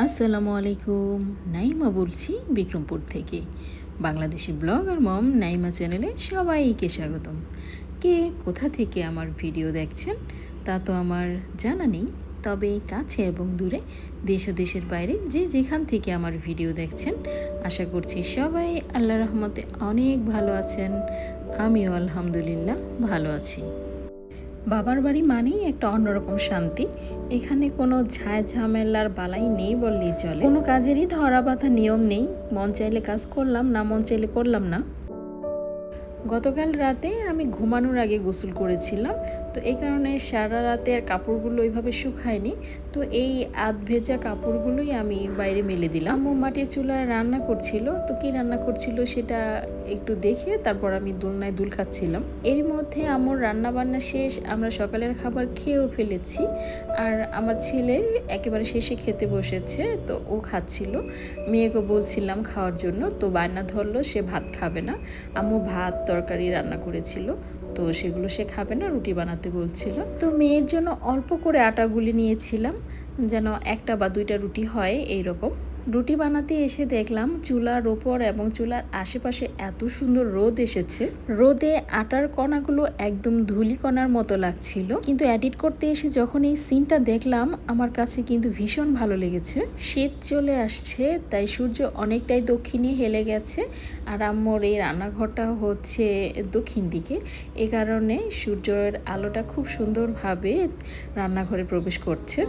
আসসালামু আলাইকুম। নাইমা বলছি বিক্রমপুর থেকে। বাংলাদেশি ব্লগার মম নাইমা চ্যানেলে সবাইকে স্বাগতম। কে কোথা থেকে আমার ভিডিও দেখছেন তা তো আমার জানা নেই, তবে কাছে এবং দূরে, দেশ ও দেশের বাইরে যে যেখান থেকে আমার ভিডিও দেখছেন, আশা করছি সবাই আল্লাহর রহমতে অনেক ভালো আছেন। আমিও আলহামদুলিল্লাহ ভালো আছি। বাবার বাড়ি মানেই একটা অন্যরকম শান্তি। এখানে কোনো ঝামেলার বালাই নেই বললেই চলে। কোনো কাজেরই ধরা বাঁধা নিয়ম নেই, মন চাইলে কাজ করলাম, না মন চাইলে করলাম না। গতকাল রাতে আমি ঘুমানোর আগে গোসল করেছিলাম, তো এই কারণে সারা রাতে আর কাপড়গুলো ওইভাবে শুকায়নি। তো এই আধ ভেজা কাপড়গুলোই আমি বাইরে মেলে দিলাম। আম্মু মাটির চুলায় রান্না করছিল, তো কি রান্না করছিল সেটা একটু দেখে তারপর আমি দোলনায় দুল খাচ্ছিলাম। এর মধ্যে আম্মুর রান্না বান্না শেষ, আমরা সকালের খাবার খেয়েও ফেলেছি। আর আমার ছেলে একেবারে শেষে খেতে বসেছে, তো ও খাচ্ছিল। মেয়েকে বলছিলাম খাওয়ার জন্য, তো বায়না ধরলো সে ভাত খাবে না। আম্মু ভাত তরকারি রান্না করেছিল, তো সেগুলো সে খাবে না, রুটি বানাতে বলছিল। তো মেয়ের জন্য অল্প করে আটা গুলি নিয়েছিলাম, যেন একটা বা দুইটা রুটি হয় এইরকম। রুটি বানাতে এসে দেখলাম চুলার ওপর এবং চুলার আশেপাশে এত সুন্দর রোদ এসেছে। রোদে আটার কণাগুলো একদম ধুলি কণার মতো লাগছিল, কিন্তু এডিট করতে এসে যখন এই সিনটা দেখলাম আমার কাছে কিন্তু ভীষণ ভালো লেগেছে। শীত চলে আসছে, তাই সূর্য অনেকটাই দক্ষিণে হেলে গেছে, আর আম্মুর এই রান্নাঘরটা হচ্ছে দক্ষিণ দিকে। এ কারণে সূর্যের আলোটা খুব সুন্দরভাবে রান্নাঘরে প্রবেশ করছে।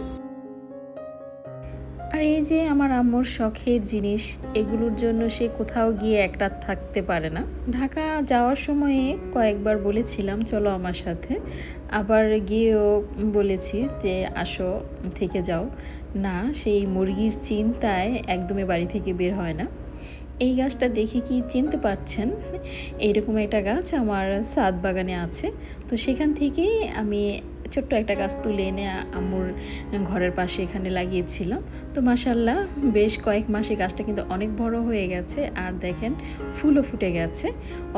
আর এই যে আমার আম্মুর শখের জিনিস, এগুলোর জন্য সে কোথাও গিয়ে এক রাত থাকতে পারে না। ঢাকা যাওয়ার সময়ে কয়েকবার বলেছিলাম চলো আমার সাথে, আবার গিয়েও বলেছি যে আসো থেকে যাও। না, সেই মুরগির চিন্তায় একদমই বাড়ি থেকে বের হয় না। এই গাছটা দেখে কি চিনতে পারছেন? এইরকম একটা গাছ আমার ছাদ বাগানে আছে, তো সেখান থেকেই আমি ছোট্ট একটা গাছ তুলে এনে আম্মুর ঘরের পাশে এখানে লাগিয়েছিলাম। তো মাশাল্লাহ বেশ কয়েক মাসে গাছটা কিন্তু অনেক বড় হয়ে গেছে, আর দেখেন ফুলও ফুটে গেছে।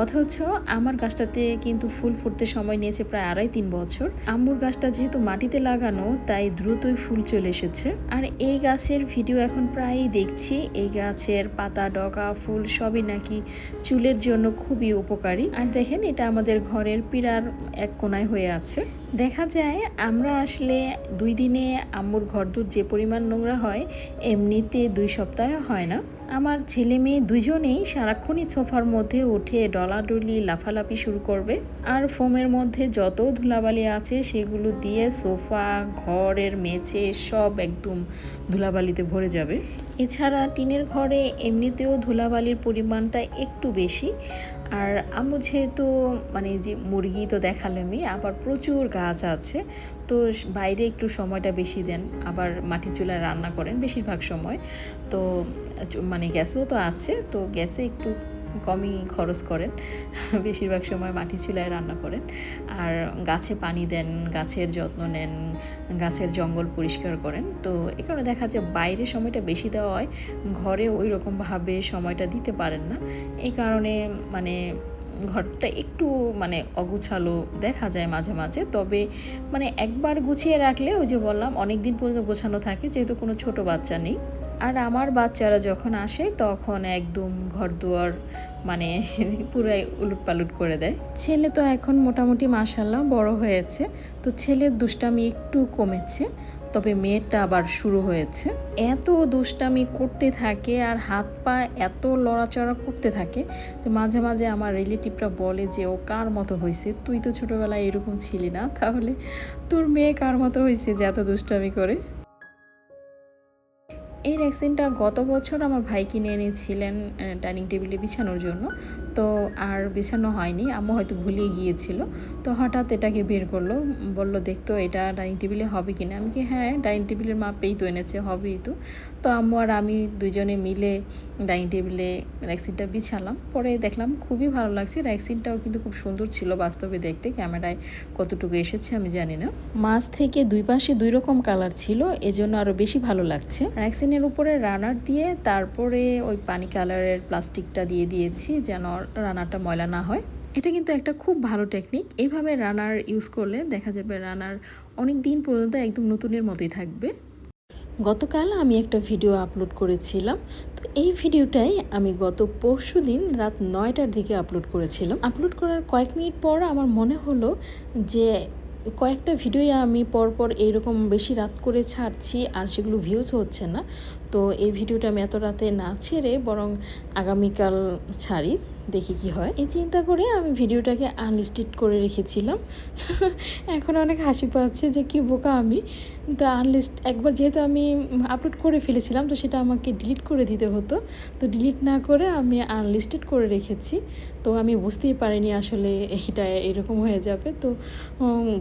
অথচ আমার গাছটাতে কিন্তু ফুল ফুটতে সময় নিয়েছে প্রায় 2.5-3 বছর। আম্মুর গাছটা যেহেতু মাটিতে লাগানো, তাই দ্রুতই ফুল চলে এসেছে। আর এই গাছের ভিডিও এখন প্রায়ই দেখছি। এই গাছের পাতা, ডগা, ফুল সবই নাকি চুলের জন্য খুবই উপকারী। আর দেখেন এটা আমাদের ঘরের পীড়ার এক কোনায় হয়ে আছে। দেখা যায় আমরা আসলে 2 দিনে আম্মুর ঘরদোর যে পরিমাণ নোংরা হয়, এমনিতে 2 সপ্তাহে হয় না। আমার ছেলে মেয়ে দুজনেই সারাক্ষণই সোফার মধ্যে উঠে ডলাডলি লাফালাফি শুরু করবে, আর ফোমের মধ্যে যত ধুলাবালি আছে সেগুলো দিয়ে সোফা, ঘরের মেঝে সব একদম ধুলাবালিতে ভরে যাবে। এছাড়া টিনের ঘরে এমনিতেও ধুলাবালির পরিমাণটা একটু বেশি। আর আম্মু যেহেতু মানে যে মুরগি তো দেখালামই, আবার প্রচুর গাছ আছে, তো বাইরে একটু সময়টা বেশি দেন, আবার মাটির চুলায় রান্না করেন বেশিরভাগ সময়। তো মানে গ্যাসও তো আছে, তো গ্যাসে একটু কমই খরচ করেন, বেশিরভাগ সময় মাটির চুলায় রান্না করেন। আর গাছে পানি দেন, গাছের যত্ন নেন, গাছের জঙ্গল পরিষ্কার করেন। তো এ কারণে দেখা যায় বাইরে সময়টা বেশি দেওয়া হয়, ঘরে ওই রকমভাবে সময়টা দিতে পারেন না। এই কারণে মানে ঘরটা একটু মানে অগুছালো দেখা যায় মাঝে মাঝে। তবে মানে একবার গুছিয়ে রাখলে ওই যে বললাম অনেক দিন পর্যন্ত গোছানো থাকে, যেহেতু কোনো ছোট বাচ্চা নেই। আর আমার বাচ্চারা যখন আসে তখন একদম ঘরদুয়ার মানে পুরাই উলটপালট করে দেয়। ছেলে তো এখন মোটামুটি মাশাল্লাহ বড় হয়েছে, তো ছেলের দুষ্টামি একটু কমেছে, তবে মেয়েরটা আবার শুরু হয়েছে। এত দুষ্টামি করতে থাকে আর হাত পা এত লড়াচড়া করতে থাকে যে মাঝে মাঝে আমার রিলেটিভরা বলে যে ও কার মতো হয়েছে, তুই তো ছোটোবেলায় এরকম ছিলি না, তাহলে তোর মেয়ে কার মতো হয়েছে যে এত দুষ্টামি করে। এই রেক্সিনটা গত বছর আমার ভাই কিনে এনেছিলেন ডাইনিং টেবিলে বিছানোর জন্য, তো আর বিছানো হয়নি, আম্মু হয়তো ভুলিয়ে গিয়েছিল। তো হঠাৎ এটাকে বের করলো, বলল দেখতো এটা ডাইনিং টেবিলে হবে কিনা। আমি কি হ্যাঁ, ডাইনিং টেবিলের মাপেই তো এনেছে, হবেই তো। তো আম্মু আর আমি দুজনে মিলে ডাইনিং টেবিলে রেক্সিনটা বিছালাম, পরে দেখলাম খুবই ভালো লাগছে। রেক্সিনটাও কিন্তু খুব সুন্দর ছিল বাস্তবে দেখতে, ক্যামেরায় কতটুকু এসেছে আমি জানি না। মাছ থেকে দুই পাশে 2 রকম কালার ছিল, এজন্য আরও বেশি ভালো লাগছে। রেক্সিনের উপরে রানার দিয়ে তারপরে ওই পানি কালারের প্লাস্টিকটা দিয়ে দিয়েছি যেন রানারটা ময়লা না হয়। এটা কিন্তু একটা খুব ভালো টেকনিক। এইভাবে রানার ইউজ করলে দেখা যাবে রানার অনেক দিন পর্যন্ত একদম নতুনের মতোই থাকবে। গতকাল আমি একটা ভিডিও আপলোড করেছিলাম, তো এই ভিডিওটাই আমি গত পরশুদিন রাত 9টার দিকে আপলোড করেছিলাম। আপলোড করার কয়েক মিনিট পর আমার মনে হলো যে কয়েকটা ভিডিওই আমি পরপর এইরকম বেশি রাত করে ছাড়ছি আর সেগুলো ভিউজ হচ্ছে না। তো এই ভিডিওটা আমি এত রাতে না ছেড়ে বরং আগামীকাল ছাড়ি, দেখি কি হয়। এই চিন্তা করে আমি ভিডিওটাকে আনলিস্টেড করে রেখেছিলাম। এখন অনেক হাসি পাচ্ছে যে কি বোকা আমি। তো একবার যেহেতু আমি আপলোড করে ফেলেছিলাম, তো সেটা আমাকে ডিলিট করে দিতে হতো। তো ডিলিট না করে আমি আনলিস্টেড করে রেখেছি। তো আমি বুঝতেই পারিনি আসলে এটা এরকম হয়ে যাবে। তো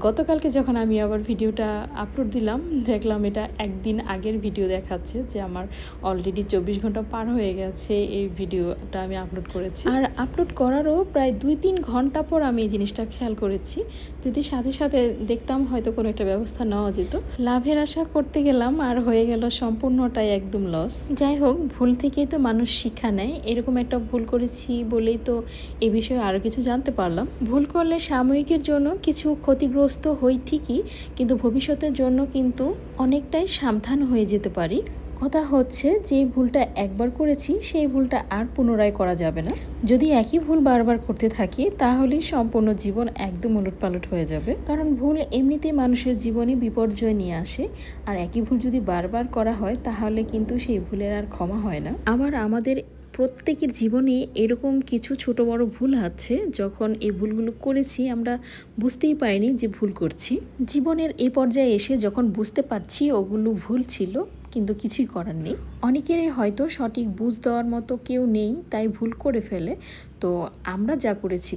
গতকালকে যখন আমি আবার ভিডিওটা আপলোড দিলাম, দেখলাম এটা একদিন আগের ভিডিও দেখাচ্ছে, যে আমার অলরেডি 24 ঘন্টা পার হয়ে গেছে এই ভিডিওটা আমি আপলোড করেছি। আর আপলোড করারও প্রায় 2-3 ঘন্টা পর আমি এই জিনিসটা খেয়াল করেছি। যদি সাথে সাথে দেখতাম হয়তো কোনো একটা ব্যবস্থা নেওয়া যেত। লাভের আশা করতে গেলাম আর হয়ে গেল সম্পূর্ণটাই একদম লস। যাই হোক, ভুল থেকেই তো মানুষ শিক্ষা নেয়। এরকম একটা ভুল করেছি বলেই তো এই বিষয়ে আরও কিছু জানতে পারলাম। ভুল করলে সাময়িকের জন্য কিছু ক্ষতিগ্রস্ত হই ঠিকই, কিন্তু ভবিষ্যতের জন্য কিন্তু অনেকটাই সাবধান হয়ে যেতে পারি। কথা হচ্ছে যে ভুলটা একবার করেছি সেই ভুলটা আর পুনরায় করা যাবে না। যদি একই ভুল বারবার করতে থাকি তাহলেই সম্পূর্ণ জীবন একদম উলটপালট হয়ে যাবে। কারণ ভুল এমনিতেই মানুষের জীবনে বিপর্যয় নিয়ে আসে, আর একই ভুল যদি বারবার করা হয় তাহলে কিন্তু সেই ভুলের আর ক্ষমা হয় না। আবার আমাদের প্রত্যেকের জীবনে এরকম কিছু ছোট বড় ভুল আছে, যখন এই ভুলগুলো করেছি আমরা বুঝতেই পারিনি যে ভুল করছি। জীবনের এই পর্যায়ে এসে যখন বুঝতে পারছি ওগুলো ভুল ছিল, কিন্তু কিছুই করার নেই। অনেকেরই হয়তো সঠিক বুঝ দেওয়ার মতো কেউ নেই, তাই ভুল করে ফেলে। তো আমরা যা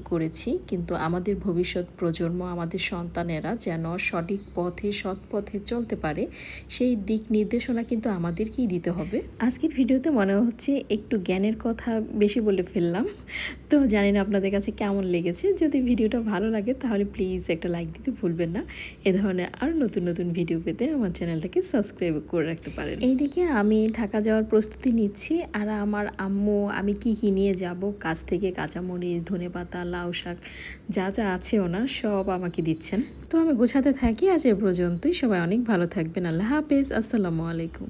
করেছি, কিন্তু আমাদের ভবিষ্যৎ প্রজন্ম, আমাদের সন্তানেরা যেন সঠিক পথে, সৎ পথে চলতে পারে, সেই দিক নির্দেশনা কিন্তু আমাদেরকেই দিতে হবে। আজকের ভিডিওতে মনে হচ্ছে একটু জ্ঞানের কথা বেশি বলে ফেললাম। তো জানি না আপনাদের কাছে কেমন লেগেছে। যদি ভিডিওটা ভালো লাগে তাহলে প্লিজ একটা লাইক দিতে ভুলবেন না। এ ধরনের আর নতুন নতুন ভিডিও পেতে আমার চ্যানেলটাকে সাবস্ক্রাইব করে রাখতে পারেন। এইদিকে আমি ঢাকা যাওয়ার প্রস্তুতি নিচ্ছি, আর আমার আম্মু আমি কি নিয়ে যাব কাজ থেকে কাঁচামরিচ, ধনেপাতা, লাউ শাক যা যা আছে ওনার সব আমাকে দিচ্ছেন। তো আমি গোছাতে থাকি। আজ এ পর্যন্তই। সবাই অনেক ভালো থাকবেন। আল্লাহ হাফেজ। আসসালামু আলাইকুম।